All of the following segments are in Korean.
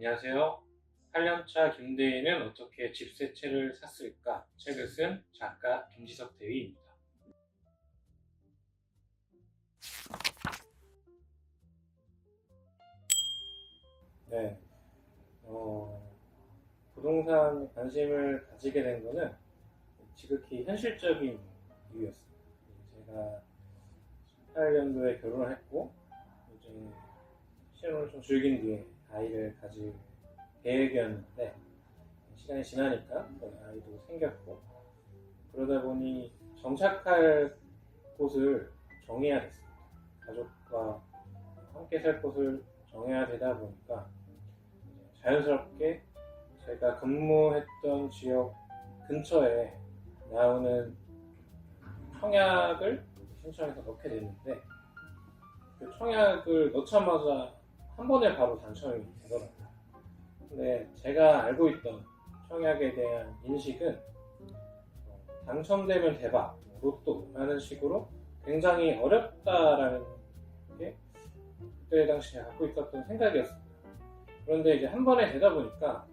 안녕하세요. 8년차 김대희는 어떻게 집 세 채를 샀을까? 책을 쓴 작가 김지석 대위입니다. 네, 부동산 관심을 가지게 된 거는 지극히 현실적인 이유였습니다. 제가 18년도에 결혼을 했고 이제 신혼을 좀 즐긴 뒤에 아이를 가질 계획이었는데 시간이 지나니까 아이도 생겼고 그러다 보니 정착할 곳을 정해야 됐습니다. 가족과 함께 살 곳을 정해야 되다 보니까 자연스럽게 제가 근무했던 지역 근처에 나오는 청약을 신청해서 넣게 됐는데 그 청약을 넣자마자 한 번에 바로 당첨이 되더라고요. 근데 제가 알고 있던 청약에 대한 인식은 당첨되면 대박, 로또라는 식으로 굉장히 어렵다라는 게 그때 당시에 갖고 있었던 생각이었습니다. 그런데 이제 한 번에 되다 보니까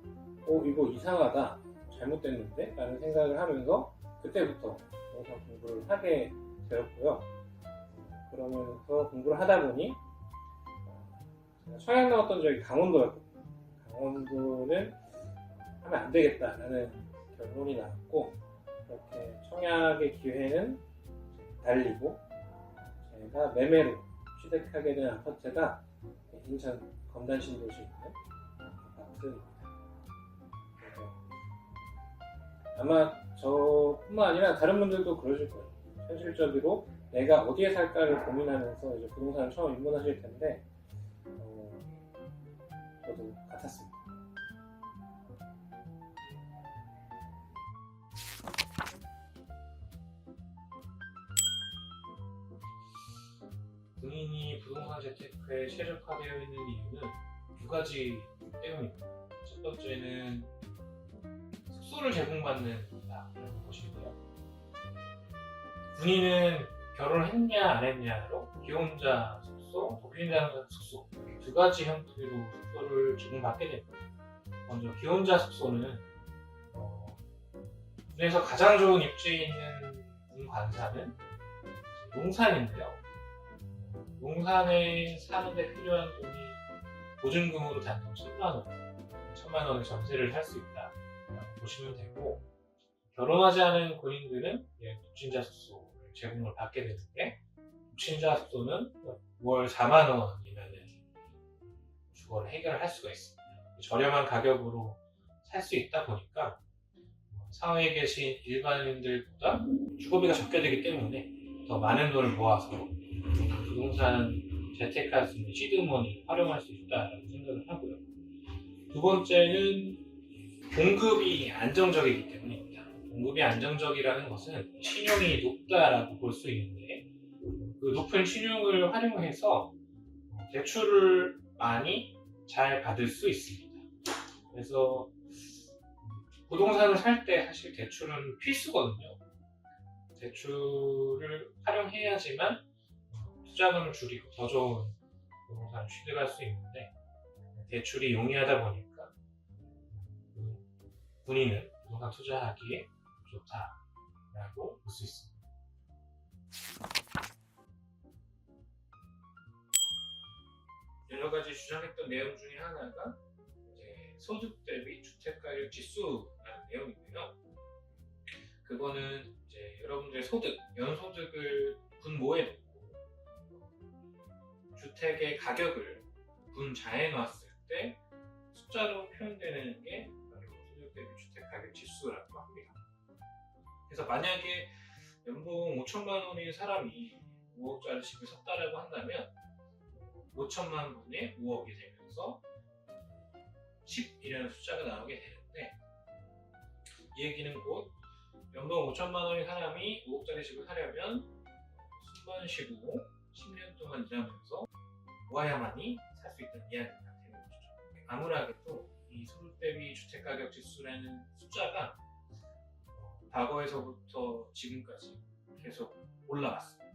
이거 이상하다, 잘못됐는데? 라는 생각을 하면서 그때부터 부동산 공부를 하게 되었고요. 그러면서 공부를 하다 보니 제가 청약 나왔던 지역이 강원도였거든요. 강원도는 하면 안 되겠다라는 결론이 나왔고 그렇게 청약의 기회는 달리고 제가 매매로 취득하게 된 아파트가 인천 검단 신도시에 있는 아파트입니다. 아마 저뿐만 아니라 다른 분들도 그러실 거예요. 현실적으로 내가 어디에 살까를 고민하면서 이제 부동산을 처음 입문하실 텐데 저도 같았습니다. 본인이 부동산 재테크에 최적화되어 있는 이유는 두 가지 때문입니다. 첫 번째는 숙소를 제공받는 것인데요. 군인은 결혼했냐 안 했냐로 기혼자 숙소, 독신자 숙소 두 가지 형태로 숙소를 제공받게 됩니다. 먼저 기혼자 숙소는 군에서 가장 좋은 입지에 있는 군 관사는 용산인데요. 용산에 사는데 필요한 돈이 보증금으로 단돈 1000만 원의 전세를 살 수 있다 보시면 되고, 결혼하지 않은 군인들은 독신자 숙소를 제공을 받게 되는데, 독신자 숙소는 월 4만 원이면 주거를 해결할 수가 있습니다. 저렴한 가격으로 살 수 있다 보니까 사회에 계신 일반인들보다 주거비가 적게 되기 때문에 더 많은 돈을 모아서 부동산 재테크할 수 있는 시드머니 활용할 수 있다라고 생각을 하고요. 두 번째는 공급이 안정적이기 때문입니다. 공급이 안정적이라는 것은 신용이 높다라고 볼 수 있는데, 그 높은 신용을 활용해서 대출을 많이 잘 받을 수 있습니다. 그래서 부동산을 살 때 사실 대출은 필수거든요. 대출을 활용해야지만 투자금을 줄이고 더 좋은 부동산을 취득할 수 있는데, 대출이 용이하다 보니까 군인은 부동산 투자하기에 좋다라고 볼 수 있습니다. 여러 가지 주장했던 내용 중에 하나가 소득 대비 주택가격 지수라는 내용인데요. 그거는 이제 여러분들의 소득, 연소득을 분모해 놓고 주택의 가격을 분자해 놨을 때 숫자로 표현되는 게 바로 소득 대비 주택 가격 지수라고 합니다. 그래서 만약에 연봉 5천만 원인 사람이 5억짜리 집을 샀다라고 한다면 5천만 분의 5억이 되면서 10이라는 숫자가 나오게 되는데, 이 얘기는 곧 연봉 5천만 원인 사람이 5억짜리 집을 사려면 숨만 쉬고 10년 동안 일하면서 모아야만이 살 수 있다는 이야기가 되는 것이죠. 암울하게도 이 소득 대비 주택가격 지수라는 숫자가 과거에서부터 지금까지 계속 올라왔습니다.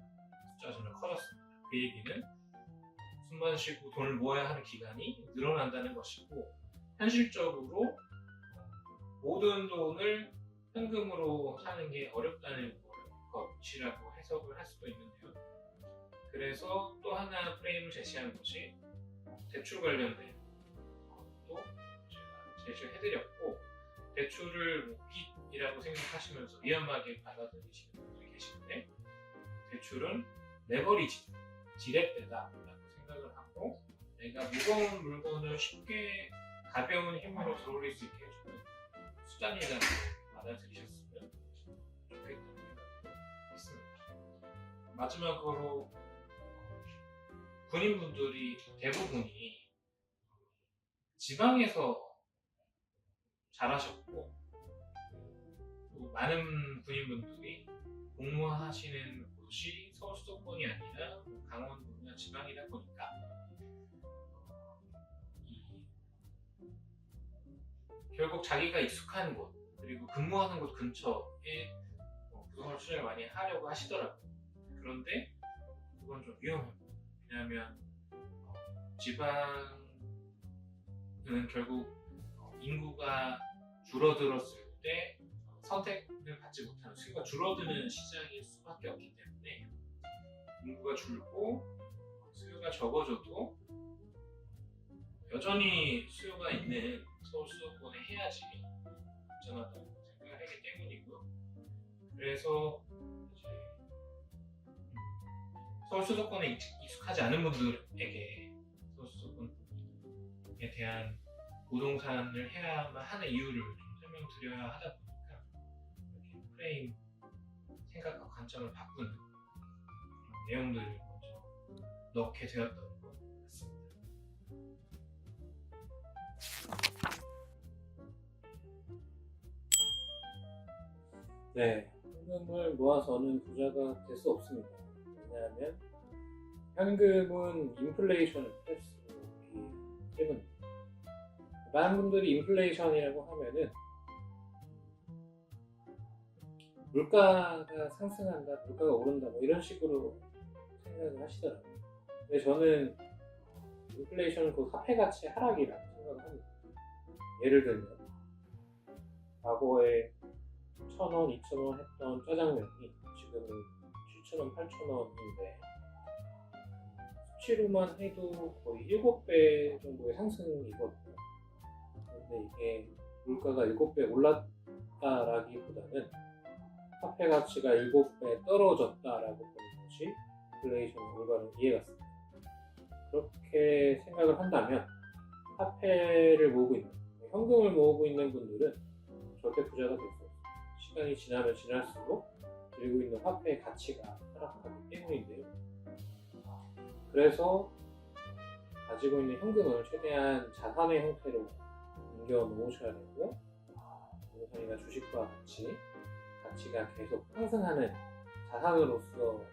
숫자가 점점 커졌습니다. 그 얘기는 숨만 쉬고 돈을 모아야 하는 기간이 늘어난다는 것이고, 현실적으로 모든 돈을 현금으로 사는 게 어렵다는 것이라고 해석을 할 수도 있는데요. 그래서 또 하나 프레임을 제시한 것이 대출 관련된 것도 제가 제시해드렸고, 대출을 빚이라고 생각하시면서 위험하게 받아들이시는 분들이 계신데, 대출은 레버리지, 지렛대다라고 생각을 하고, 내가 무거운 물건을 쉽게 가벼운 힘으로 들어올릴 수 있게 해주는 수단이라고 받아들이셨으면 좋겠다는 생각이 있습니다. 마지막으로 군인분들이 대부분이 지방에서 자라셨고, 또 많은 군인분들이 복무하시는 곳이 서울 수도권이 아니라 강원도나 지방이다 보니까 결국 자기가 익숙한 곳, 그리고 근무하는 곳 근처에 부동산 투자를 많이 하려고 하시더라고요. 그런데 그건 좀 위험합니다. 왜냐하면 지방은 결국 인구가 줄어들었을 때 선택을 받지 못하는, 수요가 줄어드는 시장일 수밖에 없기 때문에, 인구가 줄고 수요가 적어져도 여전히 수요가 있는 서울 수도권에 해야지 안전하다고 생각을 하기 때문이고요. 그래서 이제 서울 수도권에 익숙하지 않은 분들에게 서울 수도권에 대한 부동산을 해야만 하는 이유를 좀 설명드려야 하다 보니까 이렇게 프레임 생각과 관점을 바꾸는 그런 내용들을 먼저 넣게 되었던 것 같습니다. 네, 현금을 모아서는 부자가 될 수 없습니다. 왜냐하면 현금은 인플레이션을 피할 수 없기 때문입니다. 많은 분들이 인플레이션이라고 하면은 물가가 상승한다, 물가가 오른다, 뭐 이런 식으로 생각을 하시더라고요. 근데 저는 인플레이션은 그 화폐 가치 하락이라고 생각을 합니다. 예를 들면 과거에 1,000원, 2,000원 했던 짜장면이 지금은 7,000원, 8,000원인데 수치로만 해도 거의 7배 정도의 상승이거든요. 근데 이게 물가가 7배 올랐다라기보다는 화폐 가치가 7배 떨어졌다라고 보는 것이 인플레이션의 올바른 이해 같습니다. 그렇게 생각을 한다면 화폐를 모으고 있는, 현금을 모으고 있는 분들은 절대 부자가 될 수 없습니다. 시간이 지나면 지날수록 들고 있는 화폐의 가치가 하락하기 때문인데요. 그래서 가지고 있는 현금을 최대한 자산의 형태로 옮겨 놓으셔야 되고, 부동산이나 주식과 같이 가치가 계속 상승하는 자산으로서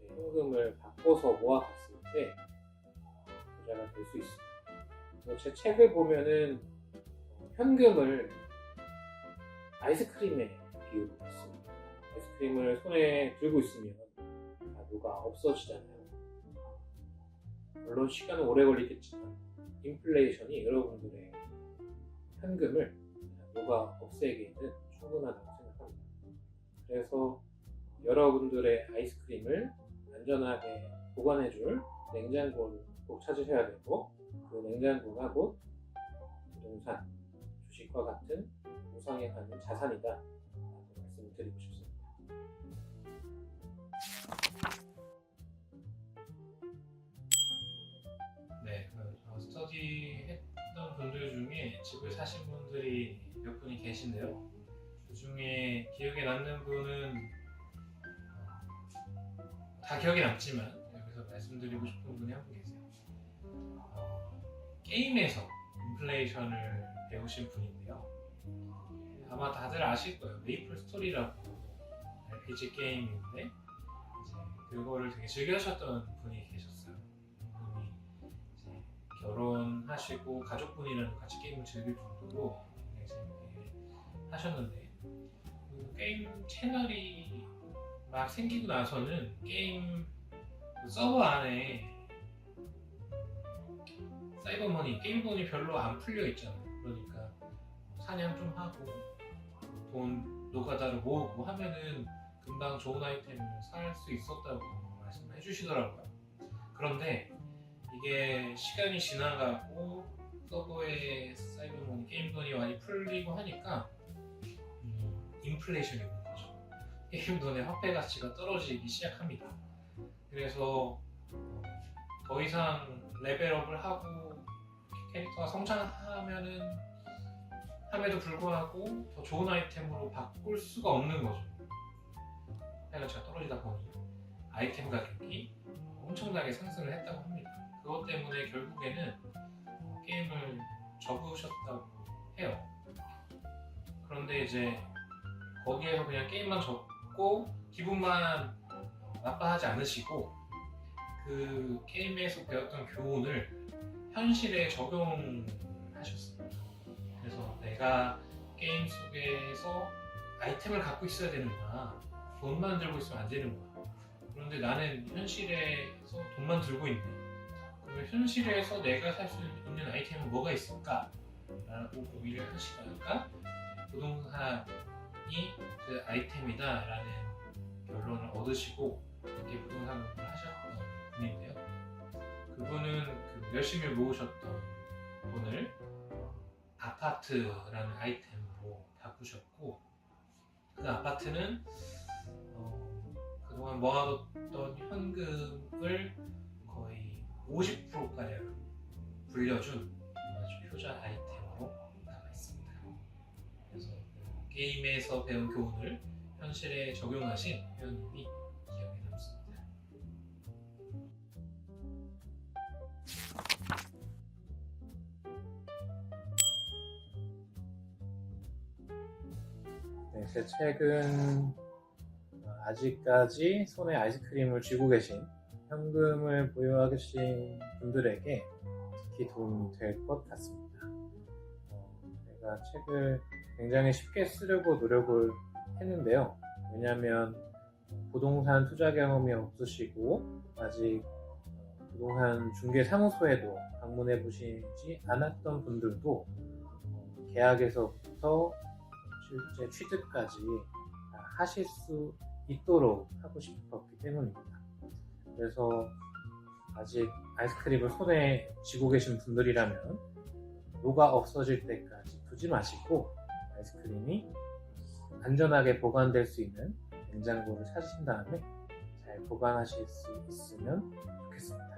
현금을 바꿔서 모아갔을 때 부자가 될 수 있습니다. 제 책을 보면은 현금을 아이스크림에 비유를 했습니다. 아이스크림을 손에 들고 있으면 녹아 없어지잖아요. 물론 시간은 오래 걸리겠지만 인플레이션이 여러분들의 현금을 녹아 없애기에는 충분하다고 생각합니다. 그래서 여러분들의 아이스크림을 안전하게 보관해줄 냉장고를 꼭 찾으셔야 되고, 그 냉장고가 곧 부동산, 주식과 같은 우상향하는 자산이다 라고 말씀을 드리고 싶습니다. 네, 스터디 했던 분들 중에 집을 사신 분들이 몇 분이 계신데요. 그 중에 기억에 남는 분은 다 기억에 남지만 여기서 말씀드리고 싶은 분이 한 분 계세요. 게임에서 인플레이션을 배우신 분인데요. 아마 다들 아실 거예요. 메이플 스토리라고 RPG 게임인데 이제 그거를 되게 즐겨하셨던 분이 계셨어요. 분이 이제 결혼하시고 가족분이랑 같이 게임을 즐길 정도로 굉장히 재밌게 하셨는데, 그 게임 채널이 막 생기고 나서는 게임 그 서버 안에 사이버머니, 게임돈이 별로 안 풀려 있잖아요. 그러니까 사냥 좀 하고 돈 노가다를 모으고 하면은 금방 좋은 아이템을 살 수 있었다고 말씀해 주시더라고요. 그런데 이게 시간이 지나가고 서버에 사이버머니, 게임돈이 많이 풀리고 하니까 인플레이션이 오는 거죠. 게임돈의 화폐 가치가 떨어지기 시작합니다. 그래서 더 이상 레벨업을 하고 캐릭터가 성장하면은 함에도 불구하고 더 좋은 아이템으로 바꿀 수가 없는 거죠. 화폐 가치가 떨어지다 보니 아이템 가격이 엄청나게 상승을 했다고 합니다. 그것 때문에 결국에는 게임을 접으셨다고 해요. 그런데 이제 거기에서 그냥 게임만 접고 기분만 나빠하지 않으시고 그 게임에서 배웠던 교훈을 현실에 적용하셨습니다. 그래서 내가 게임 속에서 아이템을 갖고 있어야 되는구나, 돈만 들고 있으면 안 되는구나. 그런데 나는 현실에서 돈만 들고 있네. 그러면 현실에서 내가 살 수 있는 아이템은 뭐가 있을까? 라고 고민을 하시다가 부동산이 그 아이템이다 라는 결론을 얻으시고 이렇게 부동산을 하셨던 분인데요. 그분은 그 열심히 모으셨던 돈을 아파트라는 아이템으로 바꾸셨고, 그 아파트는 그동안 모아뒀던 현금을 거의 50%가량 불려준 아주 효자 아이템으로 남아있습니다. 그래서 그 게임에서 배운 교훈을 현실에 적용하신 회원님이 기억에 남습니다. 네, 제 책은 아직까지 손에 아이스크림을 쥐고 계신, 현금을 보유하고 계신 분들에게 특히 도움이 될 것 같습니다. 제가 책을 굉장히 쉽게 쓰려고 노력을 했는데요. 왜냐하면 부동산 투자 경험이 없으시고 아직 부동산 중개사무소에도 방문해 보시지 않았던 분들도 계약에서부터 실제 취득까지 하실 수 있도록 하고 싶었기 때문입니다. 그래서 아직 아이스크림을 손에 쥐고 계신 분들이라면 녹아 없어질 때까지 두지 마시고 아이스크림이 안전하게 보관될 수 있는 냉장고를 찾으신 다음에 잘 보관하실 수 있으면 좋겠습니다.